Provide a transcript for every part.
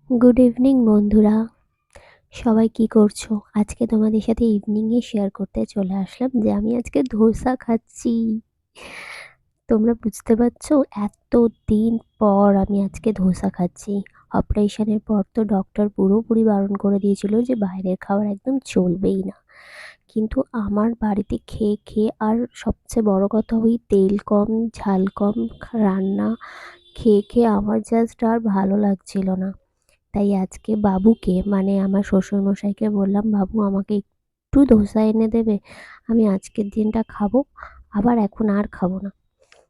Good evening বন্ধুরা, সবাই কি করছো? আজকে তোমাদের সাথে ইভিনিংয়ে শেয়ার করতে চলে আসলাম যে আমি আজকে ধোসা খাচ্ছি। তোমরা বুঝতে পারছো, এতদিন পর আমি আজকে ধোসা খাচ্ছি। অপারেশনের পর তো ডক্টর পুরোপুরি বারণ করে দিয়েছিল যে বাইরের খাবার একদম চলবেই না। কিন্তু আমার বাড়িতে খেয়ে খেয়ে আর সবচেয়ে বড় কথা, ওই তেল কম ঝাল কম রান্না খেয়ে খেয়ে আমার জাস্ট আর ভালো লাগছিল না। তাই আজকে বাবুকে, মানে আমার শ্বশুরমশাইকে বললাম, বাবু আমাকে একটু ধোসা এনে দেবে, আমি আজকের দিনটা খাবো, আবার এখন আর খাবো না।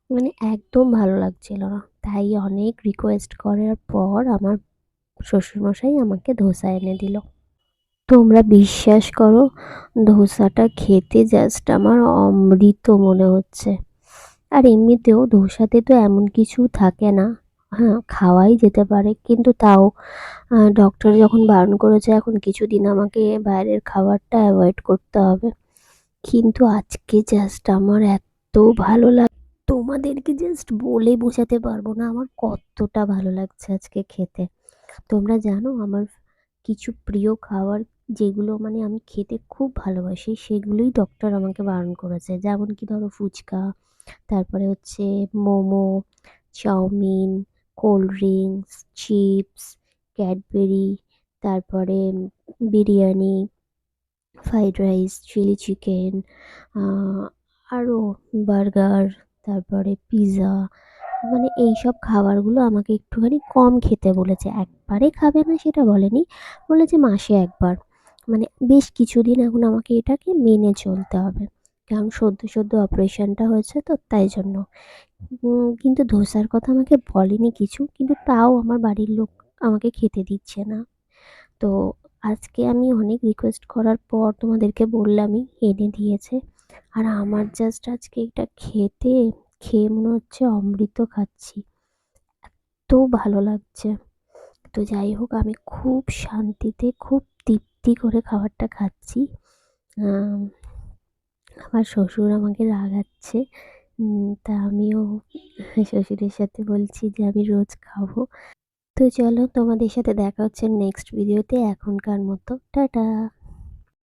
মানে একদম ভালো লাগছিল না, তাই অনেক রিকোয়েস্ট করার পর আমার শ্বশুরমশাই আমাকে ধোসা এনে দিল। তোমরা বিশ্বাস করো, ধোসাটা খেতে জাস্ট আমার অমৃত মনে হচ্ছে। আর এমনিতেও ধোসাতে তো এমন কিছু থাকে না, হ্যাঁ খাওয়াই যেতে পারে, কিন্তু তাও ডক্টর যখন বারণ করেছে এখন কিছুদিন আমাকে বাইরের খাবারটা অ্যাভয়েড করতে হবে। কিন্তু আজকে জাস্ট আমার এত ভালো তোমাদেরকে জাস্ট বলে বোঝাতে পারবো না আমার কতটা ভালো লাগছে আজকে খেতে। তোমরা জানো আমার কিছু প্রিয় খাবার, যেগুলো মানে আমি খেতে খুব ভালোবাসি, সেগুলোই ডক্টর আমাকে বারণ করেছে। যেমন কি ধরো ফুচকা, তারপরে হচ্ছে momo, chowmein, cold drinks, chips, Cadbury, তারপরে biryani, fried rice, chilli chicken, আরও বার্গার, তারপরে পিৎজা। মানে এইসব খাবারগুলো আমাকে একটুখানি কম খেতে বলেছে। একবারে খাবে না সেটা বলেনি, বলেছে মাসে একবার। মানে বেশ কিছুদিন এখন আমাকে এটাকে মেনে চলতে হবে, কারণ সদ্য সদ্য অপারেশনটা হয়েছে তো তাই জন্য। কিন্তু ধোসার কথা আমাকে বলেনি কিছু, কিন্তু তাও আমার বাড়ির লোক আমাকে খেতে দিচ্ছে না। তো আজকে আমি অনেক রিকোয়েস্ট করার পর তোমাদেরকে বললামই, এনে দিয়েছে। আর আমার জাস্ট আজকে এটা খেয়ে মনে হচ্ছে অমৃত খাচ্ছি, তো ভালো লাগছে। তো যাই হোক, আমি খুব শান্তিতে খুব তৃপ্তি করে খাবারটা খাচ্ছি। আম, আমার শ্বশুর আমাকে রাগাচ্ছে, তা আমিও শ্বশুরের সাথে বলছি যে আমি রোজ খাবো। তো চলো, তোমাদের সাথে দেখা হচ্ছে নেক্সট ভিডিওতে। এখনকার মতো টাটা।